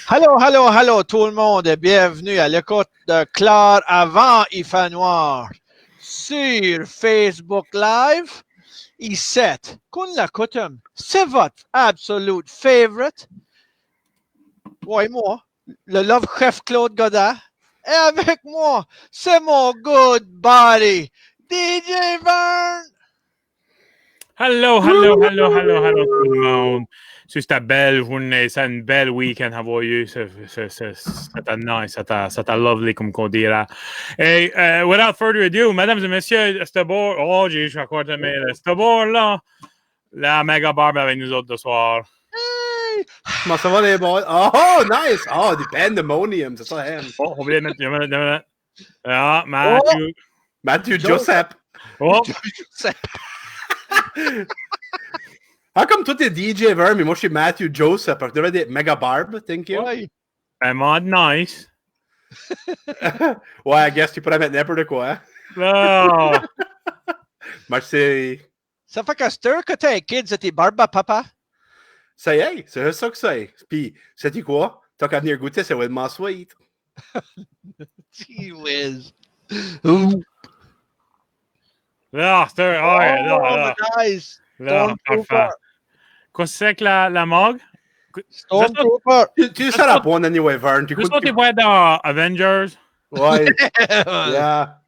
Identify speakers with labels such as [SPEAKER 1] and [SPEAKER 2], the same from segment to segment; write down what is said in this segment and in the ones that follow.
[SPEAKER 1] Allô tout le monde et bienvenue à l'écoute de Clare avant il fait noir sur Facebook Live. Ici, comme la coutume, c'est votre absolute favorite. Ouais, moi, le Love Chef Claude Godin. Et avec moi, c'est mon good buddy, DJ Vern.
[SPEAKER 2] Hello tout le monde. C'est ta belle journée, c'est une belle week-end avoir eu. C'était nice, c'était lovely comme qu'on dira. Et without further ado, mesdames et messieurs, ce bord, j'ai encore de mail. Ce bord-là, la méga barbe avec nous autres ce soir.
[SPEAKER 1] Hey!
[SPEAKER 3] Comment ça va les boys? Oh, nice! Oh, du pandemonium, c'est ça, hein?
[SPEAKER 2] Oh, on voulait mettre... Ah,
[SPEAKER 3] Matthew Joseph.
[SPEAKER 2] Oh!
[SPEAKER 3] Ah, comme toi, t'es DJ Verm, mais moi, je suis Matthew Joseph. Je devrais être Mega Barb, thank you.
[SPEAKER 1] Ouais.
[SPEAKER 2] Un mode nice.
[SPEAKER 3] Ouais, I guess tu pourrais mettre n'importe quoi.
[SPEAKER 2] Oh!
[SPEAKER 3] Merci.
[SPEAKER 1] Ça fait qu'à cette heure que t'es un kid, c'était barbe à papa?
[SPEAKER 3] Ça y est, c'est ça que c'est. Puis, sais-tu quoi? T'as qu'à venir goûter, c'est vraiment sweet.
[SPEAKER 1] Gee whiz.
[SPEAKER 2] Là, c'est...
[SPEAKER 1] Oh, nice.
[SPEAKER 2] Là, parfait. Qu'est-ce que c'est que la mug?
[SPEAKER 1] Stormtrooper.
[SPEAKER 3] Tu sais la bonne anyway, Vern. Tu
[SPEAKER 2] Juste quand tu vois dans Avengers.
[SPEAKER 3] Ouais. Yeah.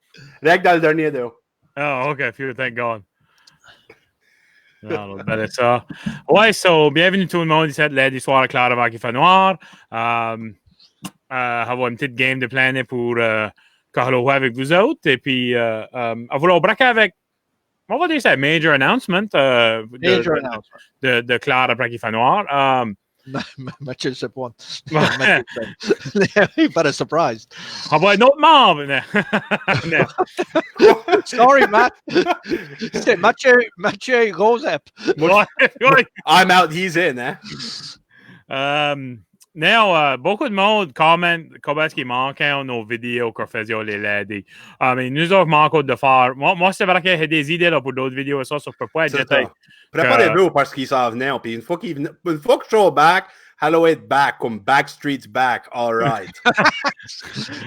[SPEAKER 3] Rien que dans le dernier, though.
[SPEAKER 2] Oh, OK, phew, thank God. Non, ben ça. Ouais, so, bienvenue tout le monde ici de l'histoire de Clare avant qu'il fait noir. Avoir une petite game de planète pour Carlo avec vous autres. Et puis, à vouloir braquer avec, on va dire ça, major announcement. De Clare après qu'il fait noir.
[SPEAKER 1] Mathieu le sait pas. Pas de surprise.
[SPEAKER 2] On va un autre membre.
[SPEAKER 1] Sorry, Matt. C'est Mathieu Gosep.
[SPEAKER 3] I'm out, he's in, hein?
[SPEAKER 2] Beaucoup de monde commente comment est-ce qu'il manquait nos vidéos qu'on faisait les ladies. Mais nous autres manquons de faire. Moi c'est vrai qu'il y a des idées là, pour d'autres vidéos, ça, je peux pas être détaillé.
[SPEAKER 3] Préparez-vous parce qu'ils s'en venaient. Puis une fois que je show back, hello it back, comme Backstreet's back, all right.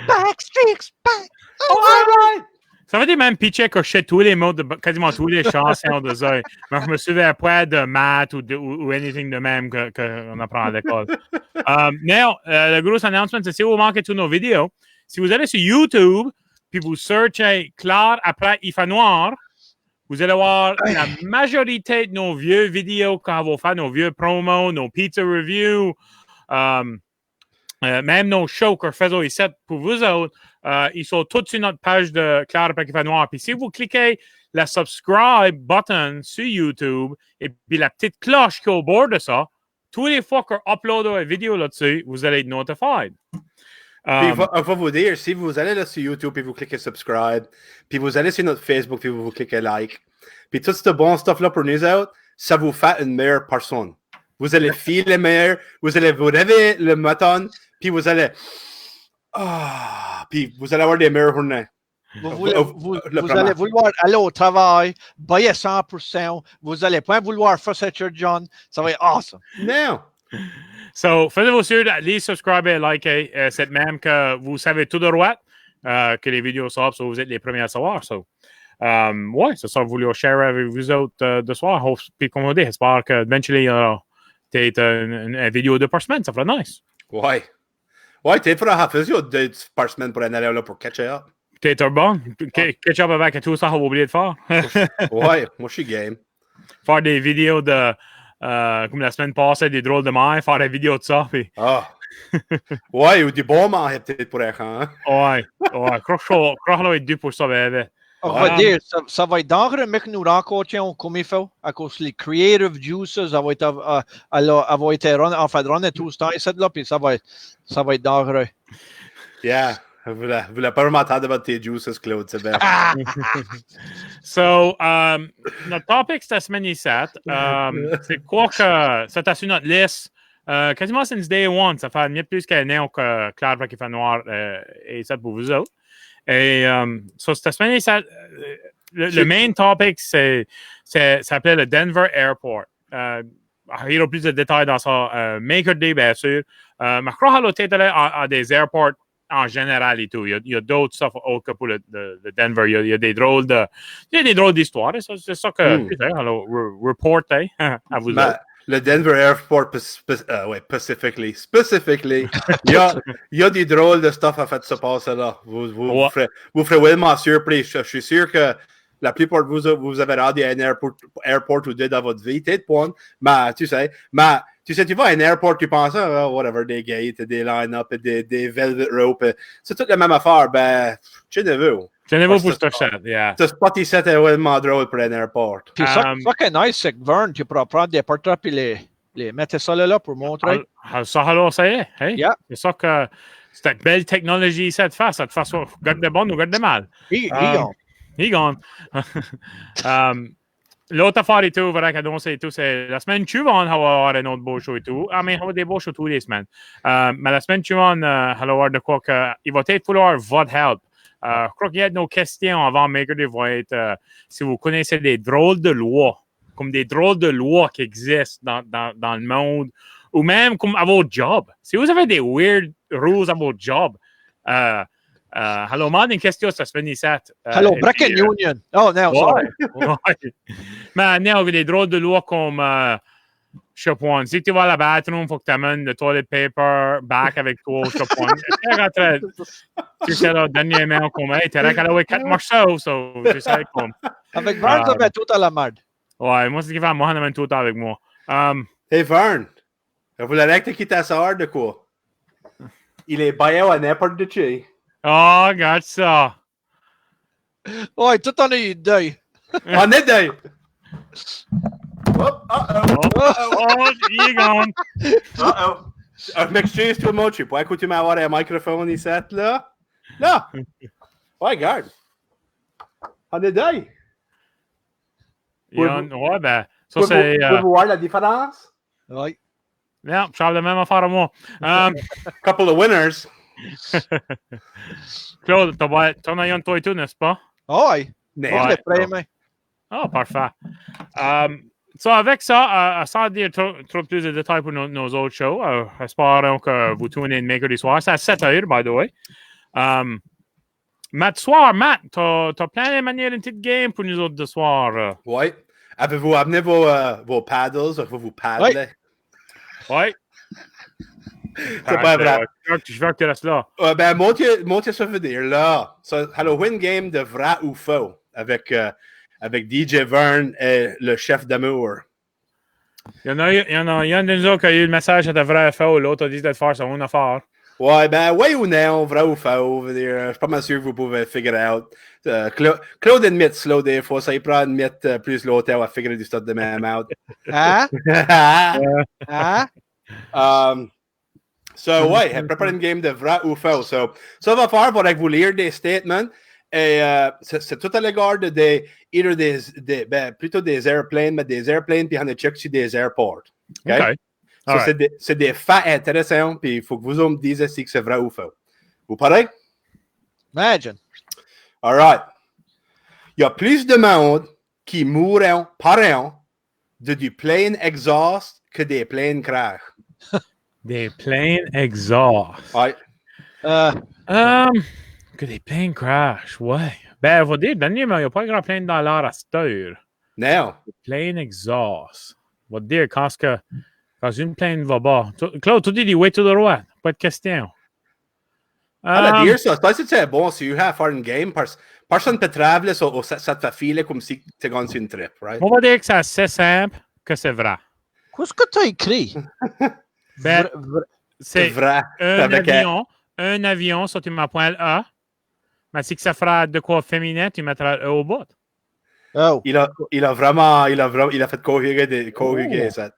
[SPEAKER 1] Backstreet's back,
[SPEAKER 3] all right.
[SPEAKER 2] Ça veut dire même pitcher cocher tous les mots de quasiment tous les chansons de ça. Mais je me souviens pas de maths ou anything de même qu'on apprend à l'école. Le gros announcement, c'est si vous manquez toutes nos vidéos, si vous allez sur YouTube, puis vous searchez Clare après il fait noir, vous allez voir la majorité de nos vieux vidéos quand on va faire nos vieux promos, nos pizza reviews, même nos shows qu'on faisait ici pour vous autres, ils sont tous sur notre page de Clare après qu'il fait noir. Puis si vous cliquez la subscribe button sur YouTube et puis la petite cloche qui est au bord de ça, tous les fois qu'on upload une vidéo là-dessus, vous allez être notified.
[SPEAKER 3] Puis, il faut vous dire, si vous allez là sur YouTube et vous cliquez subscribe, puis vous allez sur notre Facebook et vous cliquez like, puis tout ce bon stuff-là pour nous autres, ça vous fait une meilleure personne. Vous allez filer meilleur, vous allez vous réveiller le matin, puis vous allez... puis vous allez avoir des meilleures journées.
[SPEAKER 1] Vous allez vouloir aller au travail, bailler 100%, vous allez pas vouloir faire cette John, ça va être awesome.
[SPEAKER 3] Non!
[SPEAKER 2] So, faites-vous sûr d'aller subscriber et liker. C'est même que vous savez tout de droit que les vidéos sortent, so vous êtes les premiers à savoir. So, ouais, c'est ça, vous voulez share avec vous autres de soir. Puis, comme on dit, j'espère que eventually, peut-être une vidéo de par semaine, ça ferait nice.
[SPEAKER 3] Ouais. Ouais, tu feras une vidéo de par semaine pour aller là pour catch up.
[SPEAKER 2] Peut-être bon. Catch up avec tout ça, on va oublier de faire.
[SPEAKER 3] Ouais, moi, je suis game.
[SPEAKER 2] Faire des vidéos de... comme la semaine passée, des drôles de mer, faire des vidéos de ça. Puis...
[SPEAKER 3] ouais, ou des bons mers, peut-être pour être, hein?
[SPEAKER 2] Ouais. Crois-le être dû pour ça, bébé.
[SPEAKER 1] On va dire, ça va être dangereux, mais que nous rencontrions comme il faut, à cause des creative juices, ça va être runné tout ce temps, et là, puis ça va être dangereux.
[SPEAKER 3] Yeah. Vous voulez pas vraiment attendre about tes juices, Claude, c'est bien.
[SPEAKER 2] So, notre topic cette semaine ici, c'est quoi que ça t'a sur notre liste quasiment since day one. Ça fait mieux plus qu'un an que Clare qui fait noir et ça pour vous autres. Et so, cette semaine ici, le main topic, ça s'appelait le Denver Airport. il y aura plus de détails dans ça. Maker Day, bien sûr. Mais je crois que l'hôtel à des airports en général et tout. Il y a d'autres stuff autres que pour le Denver. Il y a des drôles d'histoires. C'est ça que alors, report à vous autres.
[SPEAKER 3] Le Denver Airport, specifically, il y a des drôles de stuff à fait se passer là. Vous ferez vraiment surpris. Je suis sûr que la plupart de vous avez rendu à un airport ou deux dans votre vie, peut-être point, mais tu sais, tu vas à un airport, tu penses, whatever, des gates, des line-up, des velvet ropes, c'est toute la même affaire, ben, tu ne veux.
[SPEAKER 2] Tu ne veux pour ce chat, yeah.
[SPEAKER 3] Ce spot ici est vraiment drôle pour un airport.
[SPEAKER 1] Puis ça qui est nice, c'est que Vern, tu pourras prendre des portraits et les mettre ça là pour montrer.
[SPEAKER 2] Ça, alors, ça y est. Hey?
[SPEAKER 1] Yeah.
[SPEAKER 2] C'est ça que cette belle technologie, ça te fait soit regarde de bon ou regarde de mal. He gone. L'autre affaire et tout, vrai qu'annoncer et tout, c'est la semaine suivante, on va avoir un autre beau show et tout. I mean, on va des beaux shows tous les semaines. Mais la semaine suivante, on va avoir de quoi il va peut-être falloir votre help. Je crois qu'il y a nos questions avant Maker Day vont être si vous connaissez des drôles de lois, comme des drôles de lois qui existent dans le monde, ou même comme à votre job. Si vous avez des weird rules à votre job, hello, demande une question cette semaine ici.
[SPEAKER 1] Hello, Breaking Union. Oh, non, sorry.
[SPEAKER 2] Mais non, des drôles de lois comme je sais pas, si tu vas à la bathroom, il faut que tu amènes le toilet paper back avec toi, je sais pas. Tu sais, là, dernièrement, comme, hey, t'es là qu'à la 4 morceaux, tu sais, comme.
[SPEAKER 1] Avec Vern, ça va tout à la merde.
[SPEAKER 2] Ouais, moi, c'est ce qui fait, moi, on amène tout avec moi.
[SPEAKER 3] Hey, Vern, vous l'avez que quitter sa heure de quoi? Il est baillé à n'importe de chez.
[SPEAKER 2] Oh, regarde ça.
[SPEAKER 1] Ouais, tout en est deuil.
[SPEAKER 3] On est deuil.
[SPEAKER 2] Il est gone.
[SPEAKER 3] Je m'excuse tout le monde, je sais pas écouter m'avoir un microphone ici, là. Là. Ouais, regarde. On est deuil.
[SPEAKER 2] Ouais, ben, ça c'est.
[SPEAKER 3] Pouvez-vous voir la différence?
[SPEAKER 1] Oui.
[SPEAKER 2] Non, je parle de la même affaire à moi.
[SPEAKER 3] Couple of winners.
[SPEAKER 2] Claude, t'en as un de toi et tout, n'est-ce pas?
[SPEAKER 1] Oh, oui.
[SPEAKER 3] Ouais.
[SPEAKER 2] Oh, parfait. Avec ça, sans dire trop plus de détails pour nos autres shows, espérons que vous tournez une Maker du soir. C'est à 7h, by the way. Matt, t'as plein de manières une petite game pour nous autres de soir.
[SPEAKER 3] Oui. Avez-vous amené vos paddles? Vous paddler?
[SPEAKER 2] Oui.
[SPEAKER 3] C'est pas vrai.
[SPEAKER 2] Je veux que tu restes là.
[SPEAKER 3] Ben, montez ça veut dire là. So, Halloween game de vrai ou faux avec DJ Vern et le chef d'amour.
[SPEAKER 2] Il y en a un de nous autres qui a eu le message de vrai ou faux. L'autre a dit de faire son affaire.
[SPEAKER 3] Ouais, ben, oui ou non, vrai ou faux. Je suis pas mal sûr que vous pouvez figure out. Claude admit slow des fois. Ça y prend admit plus l'hôtel à figurer du stuff de même out.
[SPEAKER 1] Hein?
[SPEAKER 3] So, ouais, prépare une game de vrai ou faux. So, ça va faire pour vous lire des statements. Et c'est tout à l'égard de plutôt des airplanes, mais des airplanes, puis on a check sur des airports. OK? So, c'est des faits intéressants, puis il faut que vous me disiez si c'est vrai ou faux. Vous parlez?
[SPEAKER 1] Imagine.
[SPEAKER 3] All right. Il y a plus de monde qui mourront par an du plane exhaust que des planes crash.
[SPEAKER 2] Des planes exhaust.
[SPEAKER 3] Ouais.
[SPEAKER 2] Que des planes crash, ouais. Ben, on va dire, dernièrement, il n'y a pas de grand plane dans l'air à cette heure.
[SPEAKER 3] Non.
[SPEAKER 2] Des planes exhaust. On va dire, quand une plane va bas. Claude, tu dis way to the right. Pas de question.
[SPEAKER 3] Dire ça. C'est bon si vous avez faire une game. Personne ne peut travailler ça te fait filer comme si tu gagnes sur une trip, right?
[SPEAKER 2] On va dire que c'est assez simple que c'est vrai.
[SPEAKER 1] Qu'est-ce que tu as écrit?
[SPEAKER 2] Ben, c'est
[SPEAKER 3] vrai.
[SPEAKER 2] Un avion, ça tu mets point le A. Mais si ça fera de quoi féminin, tu mettras le E au bout.
[SPEAKER 1] Oh.
[SPEAKER 3] Il a fait conjuguer ça.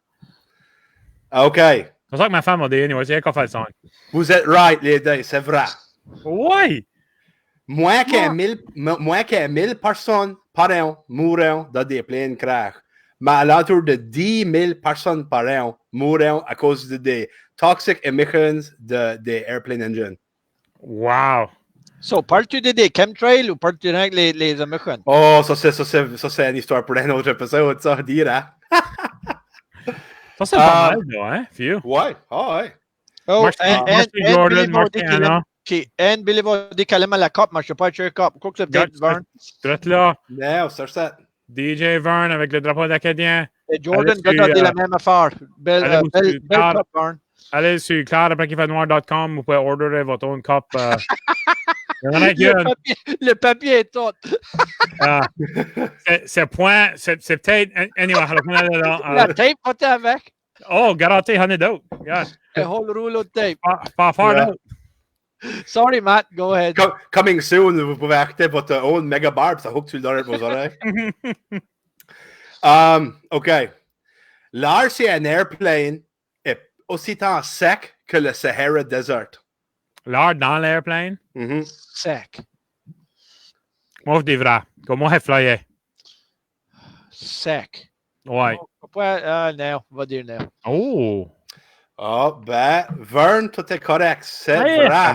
[SPEAKER 3] OK.
[SPEAKER 2] C'est ça que ma femme a dit, c'est qu'on fait le son.
[SPEAKER 3] Vous êtes right, les deux, c'est vrai.
[SPEAKER 2] Oui!
[SPEAKER 3] Moins que 1000 personnes par an mourront dans des planes crash. Mais à l'entour de 10 000 personnes par an mourront à cause des toxic emissions des airplane engines.
[SPEAKER 2] Wow!
[SPEAKER 1] So, parles-tu des chemtrails ou parles-tu avec les émissions?
[SPEAKER 3] Oh, ça c'est une histoire pour un autre épisode, ça, dire, hein?
[SPEAKER 2] Ça, c'est pas mal, là, hein, vieux.
[SPEAKER 3] Ouais, ouais.
[SPEAKER 1] Oh,
[SPEAKER 2] Jordan,
[SPEAKER 1] en Billy va décaler à la cop, mais je ne sais pas être cop. Quoi que c'est peut-être Vern.
[SPEAKER 2] Drette là.
[SPEAKER 3] Non, c'est ça.
[SPEAKER 2] DJ Vern avec le drapeau d'Acadien.
[SPEAKER 1] Et Jordan va dire la même affaire. Belle cop, Vern.
[SPEAKER 2] Allez sur Clare après noir.com, vous pouvez order votre own cop.
[SPEAKER 1] Le papier est tout.
[SPEAKER 2] C'est peut-être. Anyway,
[SPEAKER 1] la tape, pas avec.
[SPEAKER 2] Oh, garanti $100. Yeah.
[SPEAKER 1] A whole rouleau de tape.
[SPEAKER 2] Pas fort, non.
[SPEAKER 1] Sorry, Matt, go ahead.
[SPEAKER 3] Coming soon, vous pouvez acheter votre own mega barb, ça hook tu le donnes vos oreilles. OK. L'air, c'est un airplane est aussi temps sec que le Sahara Desert.
[SPEAKER 2] L'air dans l'airplane?
[SPEAKER 1] Sec.
[SPEAKER 2] Moi, je dis vrai. Comment il flyait?
[SPEAKER 1] Sec.
[SPEAKER 2] Ouais.
[SPEAKER 1] Non, va dire non.
[SPEAKER 2] Oh.
[SPEAKER 3] Ah, ben, Vern, tout est correct. C'est vrai.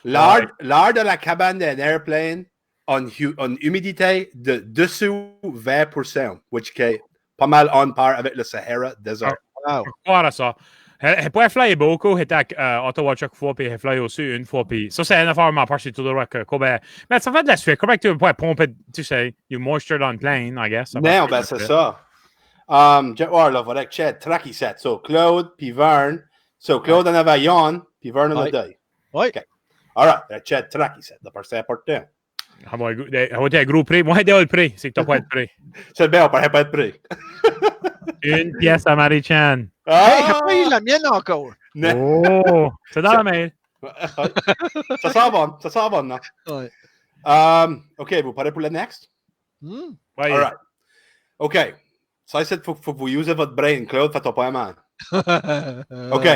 [SPEAKER 3] L'air de la cabane d'un airplane a une humidité de dessous 20%, which est pas mal on par avec le Sahara Desert.
[SPEAKER 2] Wow. Voilà ça. Il peut flyer beaucoup, il était à Ottawa chaque fois, puis il flyer aussi une fois, puis ça, c'est une affaire, mais part, c'est tout le reste. Mais ça fait de la suite. Comment tu peux pomper, tu sais, you moisture dans le plane, I guess.
[SPEAKER 3] Non, ben, c'est ça. Je vais voir, là, voilà que j'ai tracky set. So, Claude, puis Vern. So, Claude en avait Yann, puis Vern en a deux.
[SPEAKER 1] Oui.
[SPEAKER 3] OK. All right, j'ai tracky set. Parce que c'est important.
[SPEAKER 2] Ça va être un gros prix. Moi, j'ai le prix, c'est que tu n'as pas être prêt.
[SPEAKER 3] C'est bien, on ne pas être prêt.
[SPEAKER 2] Une pièce à Marie-Chan.
[SPEAKER 1] Hey, j'ai pas eu la mienne encore.
[SPEAKER 2] Oh, c'est dans la mail.
[SPEAKER 3] Ça sent bon, non?
[SPEAKER 1] Oui.
[SPEAKER 3] OK, vous parlez pour le next?
[SPEAKER 2] Oui.
[SPEAKER 3] All right. OK. Ça, c'est faut que vous usez votre brain, Claude, faites pas mal. OK.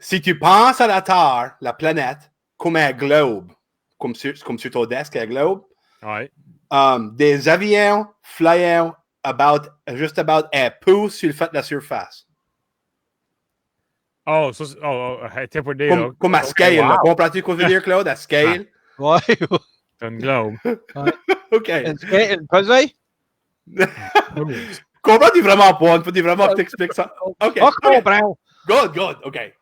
[SPEAKER 3] Si tu penses à la Terre, la planète, comme un globe, comme sur ton desk, un globe,
[SPEAKER 2] ouais.
[SPEAKER 3] Des avions flyant juste about un pouce sur le fait de la surface.
[SPEAKER 2] Oh, t'es pour dire.
[SPEAKER 3] Comme à scale. Wow. Comprends-tu ce que je veux dire, Claude? À scale?
[SPEAKER 1] Ouais.
[SPEAKER 2] C'est un globe.
[SPEAKER 3] OK.
[SPEAKER 1] Une pesée?
[SPEAKER 3] Comprends-tu vraiment pas? Il faut vraiment que tu expliques ça. OK. Good. OK.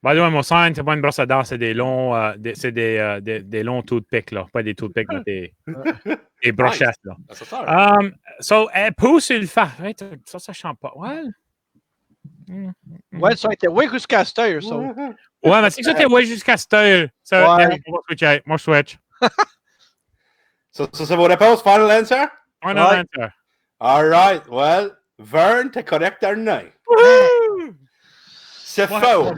[SPEAKER 2] By the way, mon sign, c'est pas une brosse à dents, c'est des longs, c'est des longs toothpicks, là. Pas des toothpicks, mais des brochettes, là. So, pouce sur le fait. Ça chante pas. Ouais.
[SPEAKER 1] Ouais, ça a été oui jusqu'à cette heure, ça.
[SPEAKER 2] Ouais, mais c'est que ça, t'es oui jusqu'à cette heure. Ça, ouais. Moi, je switch.
[SPEAKER 3] So, c'est vos réponses? Final answer?
[SPEAKER 2] Final answer.
[SPEAKER 3] All right. Well, Vern, t'es correct à un. C'est faux.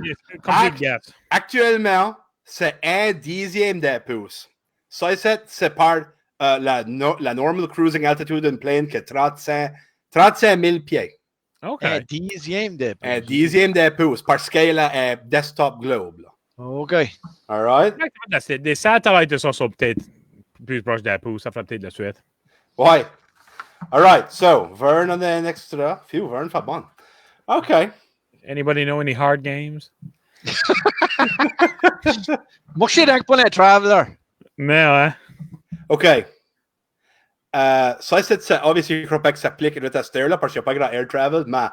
[SPEAKER 3] Actuellement, c'est 1/10 d'un pouce. Ça, c'est par la normal cruising altitude d'une plane qui est 35 000 pieds.
[SPEAKER 2] OK.
[SPEAKER 1] 1/10 d'un pouce.
[SPEAKER 3] 1/10 d'un pouce, parce qu'elle a un desktop globe. Là.
[SPEAKER 1] OK.
[SPEAKER 3] All right?
[SPEAKER 2] Des satellites, ça sont peut-être plus proches d'un pouce. Ça ferait peut-être de la suite.
[SPEAKER 3] Ouais. All right. So, Vern on an extra. Phew, Vern fait bon. OK.
[SPEAKER 2] Anybody know any hard games?
[SPEAKER 1] Moi, je suis rien que pour les travelers.
[SPEAKER 2] Mais ouais.
[SPEAKER 3] OK. Ça, c'est obviously, je crois pas que ça s'applique à notre là parce qu'il n'y a pas grand air travel, mais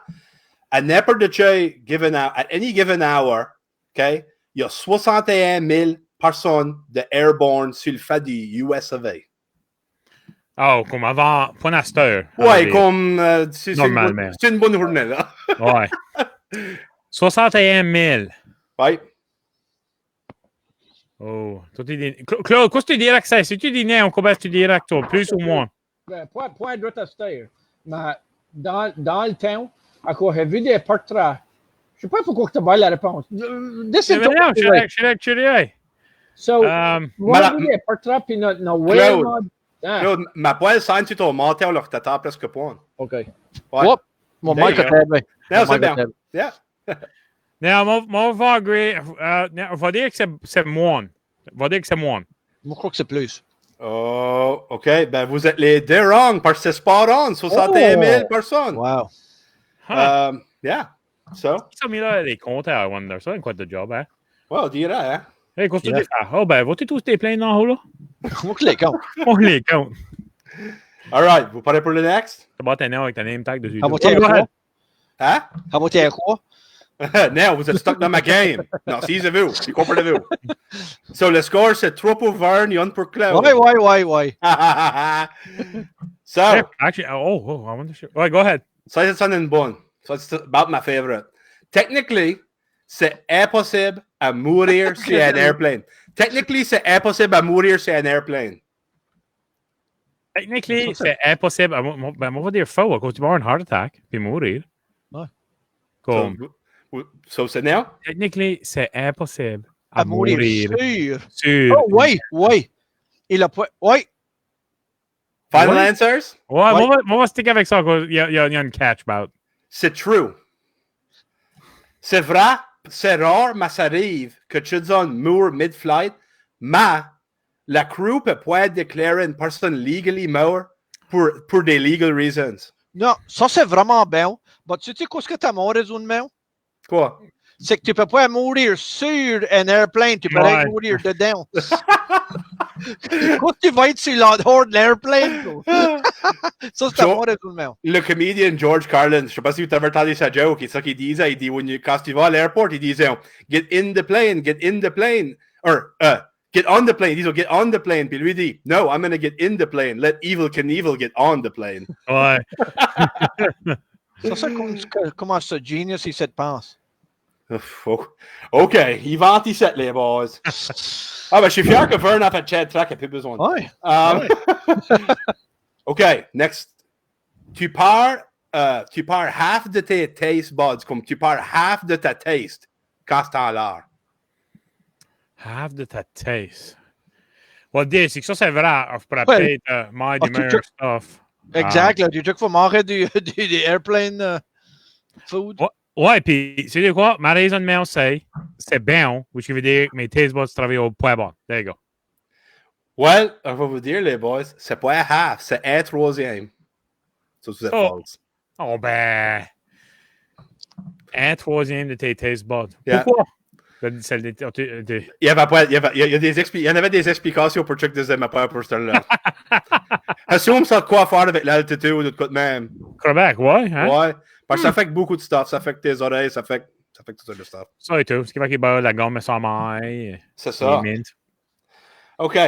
[SPEAKER 3] à n'importe given hour, at any given hour, OK, il y a 61 000 personnes de airborne sur le fait du US of A.
[SPEAKER 2] Oh, comme avant, pas à cette heure.
[SPEAKER 3] Ouais, comme c'est une bonne journée, là.
[SPEAKER 2] Ouais. 61 000.
[SPEAKER 3] Ouais.
[SPEAKER 2] Oh, Claude, qu'est-ce que tu dirais que c'est? Si tu dis non, combien tu dirais que toi, plus ou moins?
[SPEAKER 1] Point de cette heure. Mais dans le temps, à quoi j'ai vu des portraits, je ne sais pas pourquoi tu as la réponse.
[SPEAKER 2] Je suis
[SPEAKER 1] So, moi, j'ai vu des portraits, puis
[SPEAKER 3] Claude, ma poêle sent tu t'as monté à leur tata presque point.
[SPEAKER 1] OK.
[SPEAKER 3] Ouais.
[SPEAKER 1] Mon mic est bien.
[SPEAKER 3] Non, c'est bien. Yeah.
[SPEAKER 2] Non, on va dire que c'est moins. On va dire que c'est moins.
[SPEAKER 1] Moi, je crois que c'est plus.
[SPEAKER 3] Oh, OK. Ben, vous êtes les deux wrong parce que c'est spot on. 61 000 personnes.
[SPEAKER 1] Wow.
[SPEAKER 3] Yeah. So.
[SPEAKER 2] Ça, mais là, les comptes à Wonder. Ça, c'est quoi de job, hein?
[SPEAKER 3] Ouais, on dirait, hein?
[SPEAKER 2] Hey, qu'est-ce que tu dis? Oh, ben, vas-tu tous tes plaintes dans le haut, là?
[SPEAKER 1] Moi, je les compte.
[SPEAKER 2] On les compte.
[SPEAKER 3] All right. Vous parlez pour le next?
[SPEAKER 2] Tu vas t'aider avec ta name tag dessus.
[SPEAKER 3] Hein?
[SPEAKER 1] Ça va t'aider quoi?
[SPEAKER 3] Non, vous êtes stuck dans ma game. Non, c'est-vous. C'est comprenez-vous. So, le score, c'est 3 pour Vern, 1 pour Claude.
[SPEAKER 1] Ouais.
[SPEAKER 3] So,
[SPEAKER 2] Actually, I wonder. Ouais, go ahead.
[SPEAKER 3] ça, c'est une bonne. Ça, c'est about my favorite. Technically, c'est impossible à mourir sur un airplane. Technically, c'est impossible à mourir sur un airplane.
[SPEAKER 2] Technically, c'est impossible. Ben, on va dire faux, à cause tu vas avoir un heart attack, puis mourir.
[SPEAKER 1] Ouais.
[SPEAKER 2] Comme,
[SPEAKER 3] So, c'est now?
[SPEAKER 2] technically, c'est impossible
[SPEAKER 1] À mourir
[SPEAKER 2] sur.
[SPEAKER 1] Oh, ouais. Il a pas... Ouais.
[SPEAKER 3] Final answers?
[SPEAKER 2] Ouais, on va stick avec ça, il y a une catch about.
[SPEAKER 3] C'est true. C'est vrai, c'est rare, mais ça arrive que tu donnes mort mid-flight, mais la crew peut pas déclarer une personne legally mort pour des legal reasons.
[SPEAKER 1] Non, ça c'est vraiment bien. Mais tu sais qu'est-ce que t'as mon raisonnement?
[SPEAKER 3] Quoi?
[SPEAKER 1] C'est que tu peux pas mourir sur un airplane, tu peux pas mourir dedans. Quand tu vas être sur l'hors de l'airplane, ça c'est mon raisonnement.
[SPEAKER 3] Le comédien George Carlin, je sais pas si vous avez entendu sa joke, c'est ça qu'il disait, il dit, quand tu vas à l'aéroport, il disait, get in the plane, or, get on the plane, il dit, get on the plane, puis lui dit, no, I'm gonna get in the plane, let Evel Knievel get on the plane.
[SPEAKER 2] Ouais.
[SPEAKER 1] Ça c'est comment ce genius il se pense.
[SPEAKER 3] OK, il vante ici, les boys. Ah, ben, je suis fier que Vern a fait Chad Track, il n'a plus besoin.
[SPEAKER 1] Ouais.
[SPEAKER 3] OK, next. Tu pars half de tes taste buds, comme tu pars half de ta taste quand c'est en l'air.
[SPEAKER 2] Half de ta taste. Well, dis, c'est que ça, c'est vrai. Je pourrais peut-être manger du meilleur stuff.
[SPEAKER 1] Exact, là, du truc faut manger du airplane food.
[SPEAKER 2] Ouais, puis, c'est quoi? Ma raisonnement, c'est bien, which veut dire que mes taste buds travaillent au point bon. There you go.
[SPEAKER 3] Well, on va vous dire, les boys, c'est pas un half, c'est un troisième. Ça, c'est false.
[SPEAKER 2] Oh, ben. Un troisième de tes taste buds.
[SPEAKER 3] Yeah.
[SPEAKER 2] Pourquoi? Il
[SPEAKER 3] y avait des explications pour Chuck disait ma peur pour ce là. Assume ça de quoi faire avec l'altitude ou de quoi de même.
[SPEAKER 2] Québec, ouais. Hein?
[SPEAKER 3] Ouais. Parce que ça fait beaucoup de stuff. Ça fait que tes oreilles, ça fait tout ça de stuff.
[SPEAKER 2] Ça et tout. Ce qui va qu'il bat la gomme sans maille.
[SPEAKER 3] C'est ça.
[SPEAKER 2] Les mints.
[SPEAKER 3] OK.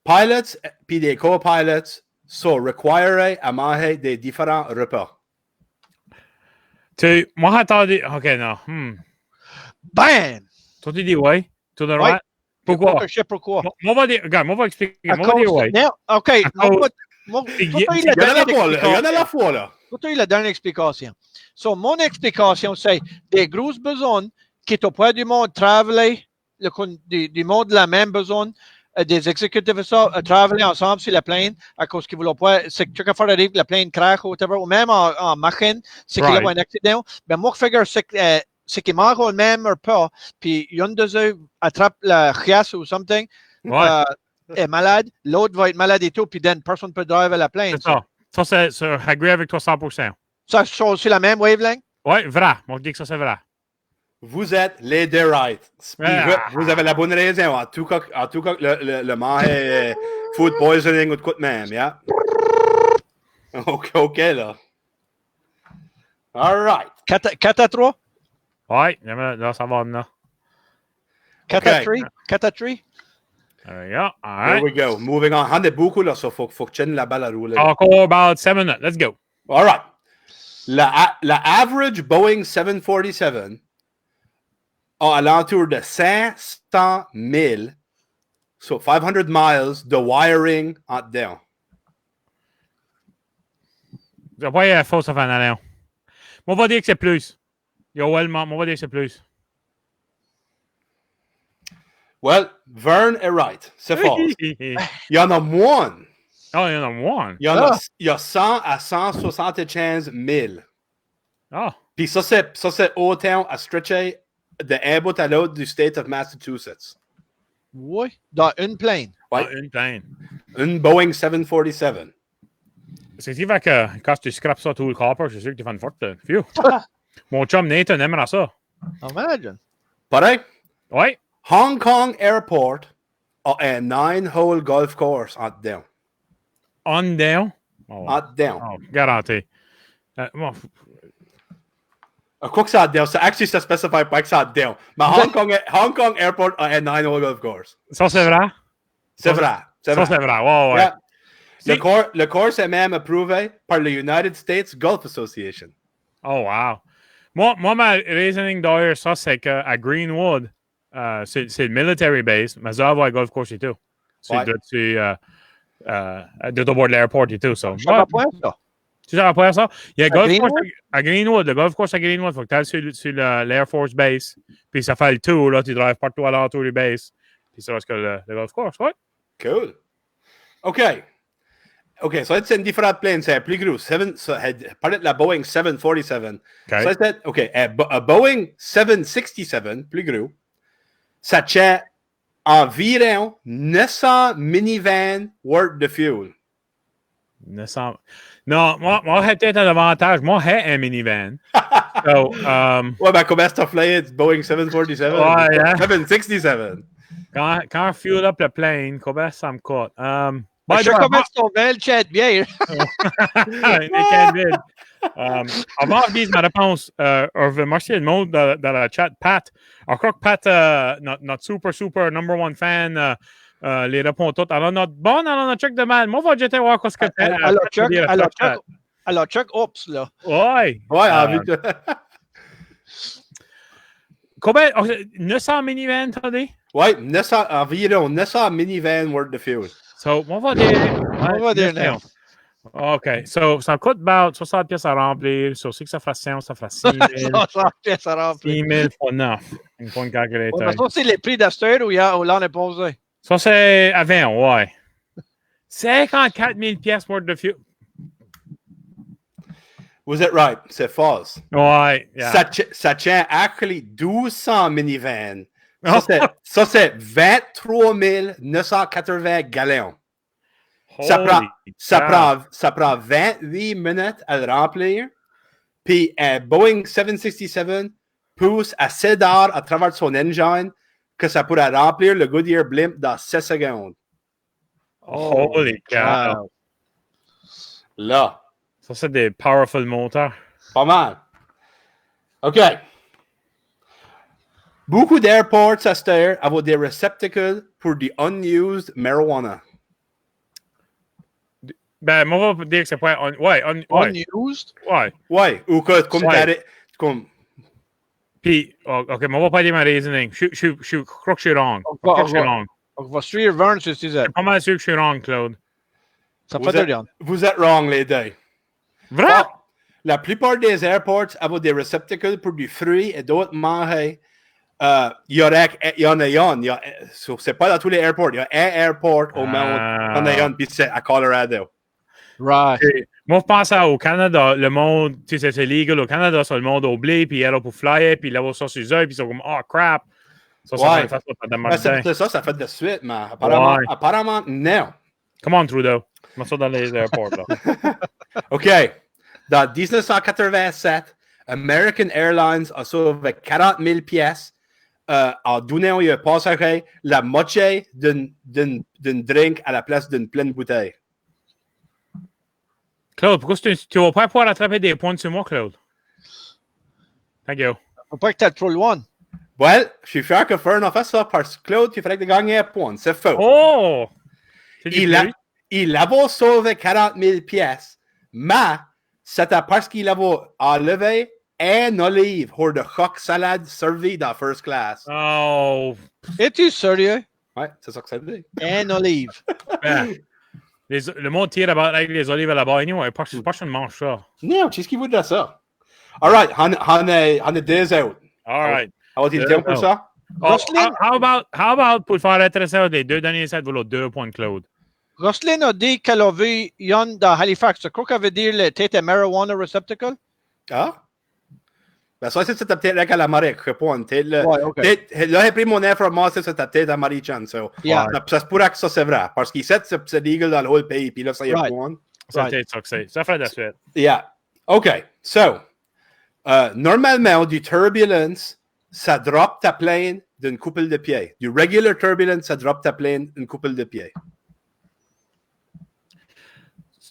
[SPEAKER 3] Pilots puis des co-pilots sont requirés à manger des différents repas.
[SPEAKER 2] Moi, attendez. OK, non.
[SPEAKER 1] Bam!
[SPEAKER 2] Toi, tu dis ouais. To the right. Pourquoi?
[SPEAKER 1] Je sais pourquoi.
[SPEAKER 2] Moi, on va dire, regarde, moi, on va expliquer. Moi, on va dire ouais.
[SPEAKER 1] OK.
[SPEAKER 3] Il y en a la fois, là.
[SPEAKER 1] Tu as eu la dernière explication. So, mon explication, c'est des grosses besoins qui n'ont pas du monde travailler, du monde de la même besoin, des exécutifs travailler ensemble sur la plane à cause qu'ils ne voulaient pas, c'est que quelque fois arrive, la plane craque ou whatever, ou même en machine, c'est qu'il y a un accident. Ben, moi, je figure, c'est qu'ils mangent le même repas, puis une de eux attrape la chiasse ou something, est malade, l'autre va être malade et tout, puis personne ne peut driver à la plane.
[SPEAKER 2] C'est ça. Ça, c'est agree avec toi 100%.
[SPEAKER 1] Ça, c'est sur la même wavelength?
[SPEAKER 2] Oui, vrai. On dit que ça, c'est vrai.
[SPEAKER 3] Vous êtes les deux right. Vous avez la bonne raison. En tout cas le manger food poisoning ou de quoi de même, yeah? OK, là. All right.
[SPEAKER 1] 4-3?
[SPEAKER 2] Oui, là, ça va, là.
[SPEAKER 1] 4-3? 4-3?
[SPEAKER 2] There we go. All right.
[SPEAKER 3] There we go. Moving on. On est beaucoup, là, so faut que tu tiennes la balle à rouler.
[SPEAKER 2] Encore about 7 minutes. Let's go.
[SPEAKER 3] All right. La average Boeing 747 a alentour de 500 000, so 500 miles de wiring en dedans.
[SPEAKER 2] Je vais pas fausse en allant. On va dire que c'est plus. On va dire que c'est plus.
[SPEAKER 3] Well, Vern est right. C'est faux. Il y en a moins.
[SPEAKER 2] Oh, il y en a moins.
[SPEAKER 3] Il y a 100 à 175 000.
[SPEAKER 2] Ah.
[SPEAKER 3] Puis ça, c'est autant à stretcher d'un bout à l'autre du state of Massachusetts.
[SPEAKER 1] Oui, dans une plane.
[SPEAKER 3] Ouais.
[SPEAKER 2] Dans une plane.
[SPEAKER 3] Une Boeing 747.
[SPEAKER 2] C'est ce qui fait que quand tu scrapes ça tout le copper, c'est sûr que tu fais une forte. Phew. Mon chum Nathan aimera ça.
[SPEAKER 1] Imagine.
[SPEAKER 3] Pareil?
[SPEAKER 2] Oui.
[SPEAKER 3] Hong Kong Airport a un 9-hole golf course en dedans.
[SPEAKER 2] On down?
[SPEAKER 3] En dedans.
[SPEAKER 2] Oh, garanti. Bon,
[SPEAKER 3] Quoi que ça a deal, ça actually ça spécifie pas que ça a deal. Mais Hong Kong Airport a un 9 golf course.
[SPEAKER 2] ça, c'est vrai?
[SPEAKER 3] C'est vrai.
[SPEAKER 2] Ça, c'est vrai. Ouais, ouais.
[SPEAKER 3] Yeah. Le course est même approuvé par le United States Golf Association.
[SPEAKER 2] Oh, wow. Moi, ma reasoning d'ailleurs, ça, c'est qu'à Greenwood, c'est le military base, mais ça va à golf course et tout. C'est de bord de l'aéroport et tout. Ça.
[SPEAKER 1] Ça va pas, ça.
[SPEAKER 2] Tu sais après ça? Il y a golf
[SPEAKER 1] Greenwood?
[SPEAKER 2] course à Greenwood. Le golf course à Greenwood, il faut que tu ailles sur l'Air Force Base. Puis ça fait le tour, là. Tu drives partout à l'entour du base. Puis ça, c'est que le golf course, ouais.
[SPEAKER 3] Cool. OK, so c'est une différente plane. C'est plus gros. Parlez de la Boeing 747.
[SPEAKER 2] Okay.
[SPEAKER 3] So c'est, a Boeing 767, plus gros, ça tient environ 900 minivans worth de fuel.
[SPEAKER 2] 900. Non, moi, j'ai peut-être un avantage. Moi, j'ai un minivan. So,
[SPEAKER 3] ouais, ben, comment est-ce que tu Boeing 747?
[SPEAKER 2] Ouais, yeah.
[SPEAKER 3] 767.
[SPEAKER 2] Quand je fuel up le plane, comment ça me coûte?
[SPEAKER 1] Je sais comment c'est ton bel chat bien.
[SPEAKER 2] Avant que je dise ma réponse, je vais remercier le monde dans la chat. Pat, encore que Pat, notre super number one fan, les répond toutes. Alors, notre check de mal. Moi, je vais jeter voir ce que tu as.
[SPEAKER 1] Alors, check, oups, là.
[SPEAKER 2] Ouais.
[SPEAKER 3] Ouais,
[SPEAKER 2] Combien? 900 minivans, t'as dit?
[SPEAKER 3] Ouais, environ 900 minivans worth de fuel.
[SPEAKER 2] So, on va dire 9. OK. So, ça coûte about 60 pièces à remplir. Sur 6 ça fera 100, ça fera 6 000.
[SPEAKER 1] 60 pièces à remplir.
[SPEAKER 2] 6 000 fois 9. Une fois une calculateur.
[SPEAKER 1] Ça, c'est les prix d'Aster où l'on est posé.
[SPEAKER 2] Ça, c'est à 20, ouais. 54 000 pièces worth de fuel.
[SPEAKER 3] Was it right? C'est false.
[SPEAKER 2] Ouais. Yeah.
[SPEAKER 3] Ça tient actually 1200 minivans. Ça, c'est 23 980 gallons. Ça prend 28 minutes à le remplir. Puis un Boeing 767 pousse assez d'art à travers son engine que ça pourrait remplir le Goodyear blimp dans 7 secondes.
[SPEAKER 2] Holy cow.
[SPEAKER 3] Là.
[SPEAKER 2] Ça, c'est des powerful moteurs.
[SPEAKER 3] Pas mal. OK. Beaucoup d'airports à cette heure ont des réceptacles pour du unused marijuana.
[SPEAKER 2] Ben, moi, je vais dire que c'est pas...
[SPEAKER 1] Unused?
[SPEAKER 2] Ouais.
[SPEAKER 3] Ouais. Ou comme...
[SPEAKER 2] Puis, OK, moi, on va pas dire ma reasoning. Je crois que je suis wrong.
[SPEAKER 1] On va suivre Vern sur ce
[SPEAKER 2] Je suis pas mal sûr que je suis wrong, Claude.
[SPEAKER 1] Ça fait de rien.
[SPEAKER 3] Vous êtes wrong, les deux.
[SPEAKER 2] Vrai?
[SPEAKER 3] La plupart des airports ont des réceptacles pour du fruit et d'autres manger. Il y en a un. C'est pas dans tous les airports. Il y a un airport au monde. Il y en a un, puis c'est à Colorado.
[SPEAKER 1] Right.
[SPEAKER 2] Moi, je pense au Canada, le monde, tu sais, c'est légal au Canada, c'est le monde au blé, puis il est là pour flyer, puis là, on sort sur les yeux, puis ils sont comme, oh crap. Ça,
[SPEAKER 3] ouais.
[SPEAKER 2] C'est
[SPEAKER 3] ça, ça fait de suite, mais apparemment, non.
[SPEAKER 2] Come on, Trudeau. Je m'en sors dans les airports, là.
[SPEAKER 3] OK. Dans 1987, American Airlines a sauvé 40 000 pièces en donnant aux passagers la moitié d'une drink à la place d'une pleine bouteille.
[SPEAKER 2] Claude, pourquoi tu vas pas pouvoir attraper des points sur moi, Claude? Thank you.
[SPEAKER 1] Faut pas que t'aies trop loin.
[SPEAKER 3] Well, je suis fier que Fern a fait ça parce que Claude, il fallait gagner un point. C'est faux.
[SPEAKER 2] Oh!
[SPEAKER 3] Il avait sauvé 40 000 pièces, mais c'était parce qu'il avait enlevé un olive pour de coq salade servi dans first class.
[SPEAKER 2] Oh!
[SPEAKER 1] Es-tu sérieux?
[SPEAKER 3] Ouais, c'est ça que ça veut dire.
[SPEAKER 1] Un olive.
[SPEAKER 2] Le monde tire avec les olives à la barre. Anyway, personne ne mange ça.
[SPEAKER 3] Non, qu'est-ce qu'il voudrait ça? All right, on a deux autres.
[SPEAKER 2] All right.
[SPEAKER 3] Avez-vous le temps pour ça?
[SPEAKER 2] How about pour faire intéressant, les deux derniers sets vaut 2 points, Claude.
[SPEAKER 1] Roselyne a dit qu'elle a vu Yon dans Halifax. Je crois qu'elle veut dire le tête marijuana receptacle.
[SPEAKER 3] Ah? Ben ça, c'est peut-être là qu'elle a marqué. Répond.
[SPEAKER 1] Ouais, OK.
[SPEAKER 3] Là, j'ai pris mon information, c'est peut-être à Marie-Chan.
[SPEAKER 1] Yeah.
[SPEAKER 3] Ça se pourrait que ça, c'est vrai. Parce qu'il sait que c'est légal dans le whole pays. Puis là, ça y est point.
[SPEAKER 2] C'est peut-être ça que c'est. Ça fait de la suite.
[SPEAKER 3] Yeah. OK. So, normalement, du turbulence, ça drop ta plane d'une couple de pieds. Du regular turbulence, ça drop ta plane d'une couple de pieds.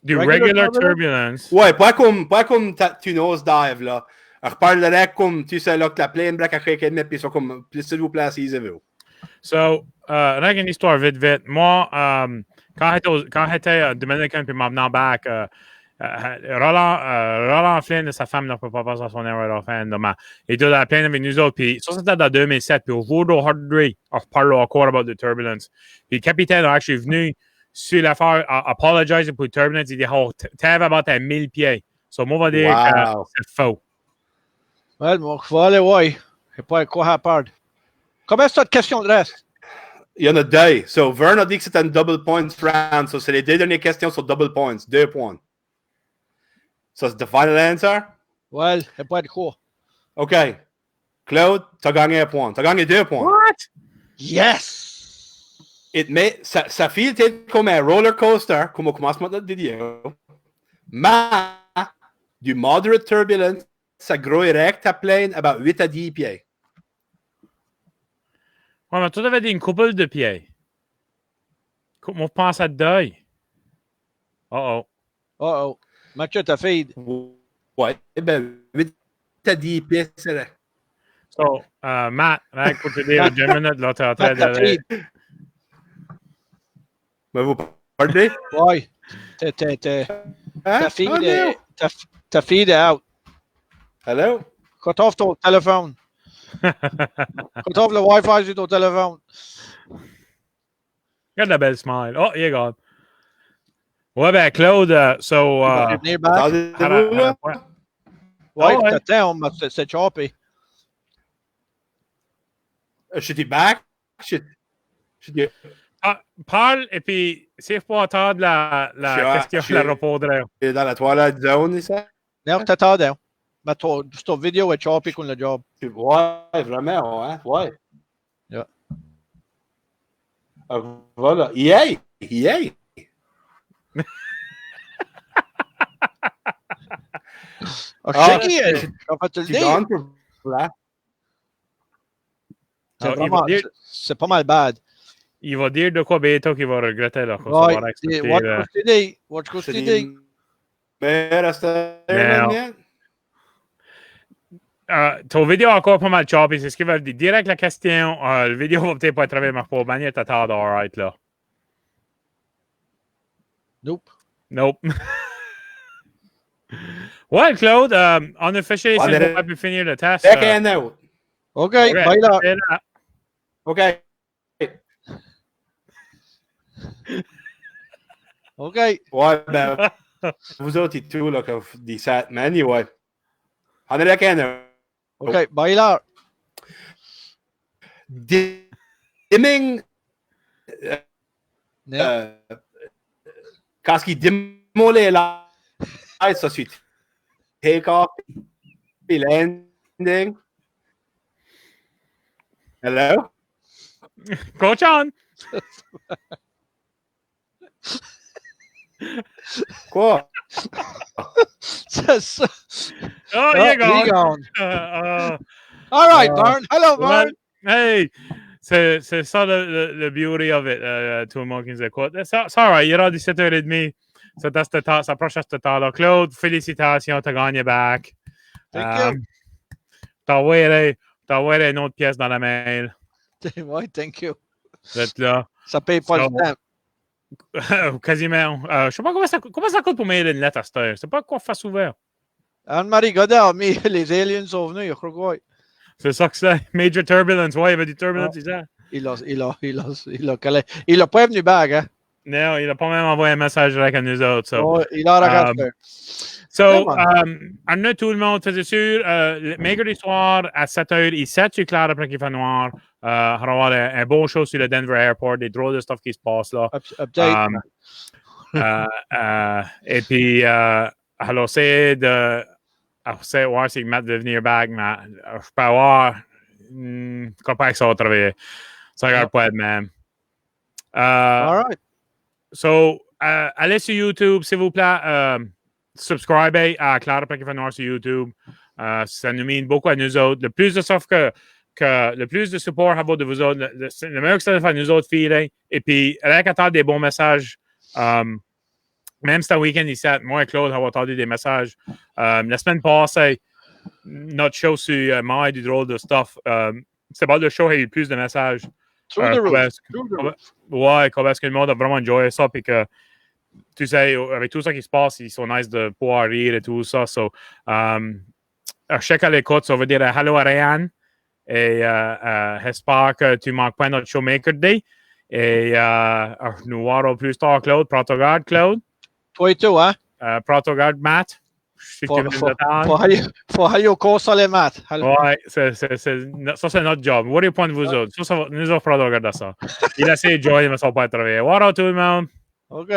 [SPEAKER 2] Du regular turbulence.
[SPEAKER 3] Ouais, pas comme tu nosedive, là. Je reparle de comme, tu sais, là, que la plane break à quelqu'un, puis ils sont comme, s'il vous plaît, asseyez-vous.
[SPEAKER 2] So, avec une histoire vite. Moi, quand j'étais dominicain puis m'en venant back, Roland Flynn et sa femme ne peuvent pas passer à son erreur offhand. Et de la plane avec nous autres. Puis ça, c'était dans 2007. Puis au Voodoo Hardry, on reparle encore about the turbulence. Puis le capitaine a actually venu sur l'affaire, apologize pour le turbulence. Il dit, oh, t'avais about à 1000 pieds. So, moi, on va dire que c'est faux.
[SPEAKER 1] Ouais, mon cheval, ouais. Je sais pas quoi à perdre. Combien de questions de reste?
[SPEAKER 3] Il y en a deux. So, Vern a dit que c'était un double points round. So, c'est les deux dernières questions sur double points. 2 points. So, c'est the final answer?
[SPEAKER 1] Ouais, je sais pas de quoi.
[SPEAKER 3] OK. Claude, t'as gagné 1 point. T'as gagné 2 points.
[SPEAKER 1] What? Yes!
[SPEAKER 3] Ça fait comme un roller coaster, comme au commencement de notre vidéo. Mais, du moderate turbulence, ça grouillerait ta plane about 8 à 10 pieds.
[SPEAKER 2] Ouais, mais toi, t'avais dit une couple de pieds. On pense à deuil.
[SPEAKER 1] Oh. Mathieu, ta fille.
[SPEAKER 3] Ouais, ben, 8 à 10 pieds, c'est là.
[SPEAKER 2] So, Matt, pour te dire, 2 minutes, là, t'es en train de...
[SPEAKER 3] Mais vous parlez?
[SPEAKER 1] Ouais. Ta fille est out.
[SPEAKER 3] Hello?
[SPEAKER 1] Cut off ton téléphone. Cut off le Wi-Fi sur ton téléphone.
[SPEAKER 2] Regarde la belle smile. Oh, il est gone. Ouais, ben, Claude, so...
[SPEAKER 1] Ouais, t'attends, c'est choppé.
[SPEAKER 3] Je dis back.
[SPEAKER 2] Parle, et puis, si je peux attendre la question, je la répondrai.
[SPEAKER 3] Dans la toilette zone, ça?
[SPEAKER 1] Non, t'attends. Mais ton vidéo est choppé comme le job.
[SPEAKER 3] Ouais, vraiment, hein? Ouais.
[SPEAKER 1] Yeah.
[SPEAKER 3] Voilà. Yay!
[SPEAKER 1] On va te le dire. C'est pas mal bad.
[SPEAKER 2] Il va dire de quoi bientôt qu'il va regretter. Là,
[SPEAKER 1] watch ce qu'il dit.
[SPEAKER 3] Mais
[SPEAKER 2] ton vidéo a encore pas mal choppé. C'est ce qu'il va dire. Direct la question. Le vidéo va peut-être pas être travaillé, mais pour manière t'attendre, alright, là.
[SPEAKER 1] Nope.
[SPEAKER 2] Ouais, Claude, on a fait chier si on a pu finir le test.
[SPEAKER 1] OK, bye là.
[SPEAKER 3] OK.
[SPEAKER 1] OK.
[SPEAKER 3] Ouais, ben, vous autres et tout, là, que vous dites ça, mais anyway. On est là,
[SPEAKER 1] OK, bye là.
[SPEAKER 3] Dimming. Quand il démolit là, ça suite. Take off, puis landing. Hello?
[SPEAKER 2] Coach on!
[SPEAKER 3] Quoi?
[SPEAKER 1] C'est ça.
[SPEAKER 2] Oh, il est gone.
[SPEAKER 1] All right, Vern. Hello, Vern.
[SPEAKER 2] Hey, c'est ça le beauty of it, tout le monde qui nous écoute. C'est all right, il est rendu 7h30. Ça approche à ce temps-là. Claude, félicitations, t'as gagné back.
[SPEAKER 1] Thank you.
[SPEAKER 2] T'as envoyé une autre pièce dans la mail.
[SPEAKER 1] Ouais, thank you.
[SPEAKER 2] D'être là.
[SPEAKER 1] Ça paye pas le temps.
[SPEAKER 2] Quasiment. Je sais pas comment ça coûte pour mailer une lettre à cette heure. C'est pas quoi face ouvert.
[SPEAKER 1] Anne-Marie Godard, mais les aliens sont venus, je crois que
[SPEAKER 2] c'est ça que c'est. Major turbulence. Ouais, il y avait du turbulence,
[SPEAKER 1] il a pas venu back, hein?
[SPEAKER 2] Non, il a pas même envoyé un message avec nous autres. So.
[SPEAKER 1] Il a regardé.
[SPEAKER 2] On a tout le monde, c'est sûr. Mercredi soir à 7h ici, tu Clare après qu'il fait noir. On va avoir un beau show sur le Denver Airport, des drôles de stuff qui se passe là. Et puis, alors, c'est de. Voir si Matt veut venir back, mais je peux avoir. Comment ça va travailler? Ça regarde pas de même.
[SPEAKER 1] All right.
[SPEAKER 2] So, allez sur YouTube, s'il vous plaît. Subscribez à Clare après qu'il fait noir sur YouTube. Ça nous mène beaucoup à nous autres. Le plus de stuff que le plus de support à vous de vous autres, le meilleur que ça fait à nous autres filles. Et puis, rien qu'attendre des bons messages. même ce week-end ici, moi et Claude, on a entendu des messages. La semaine passée, notre show sur Maille du drôle de stuff, c'est pas le show qui a eu plus de messages.
[SPEAKER 1] Through the roof.
[SPEAKER 2] Ouais, parce que le monde a vraiment enjoyé ça, puis que, tu sais, avec tout ça qui se passe, ils sont nice de pouvoir rire et tout ça. So, check à l'écoute, ça veut dire hello à Ryan, et j'espère que tu manques pas notre show Maker Day. Et nous voir plus tard, Claude. Prends ton garde, Claude.
[SPEAKER 1] Toi et tout, hein?
[SPEAKER 2] Prends ton garde, Matt.
[SPEAKER 1] Faut aller au cours sur les maths.
[SPEAKER 2] Ouais, ça, c'est notre job. What point de vous autres? Ça, nous offrons de regarder ça. Il a essayé de jouer, mais ça va pas travailler. Voilà tout le monde.
[SPEAKER 1] OK.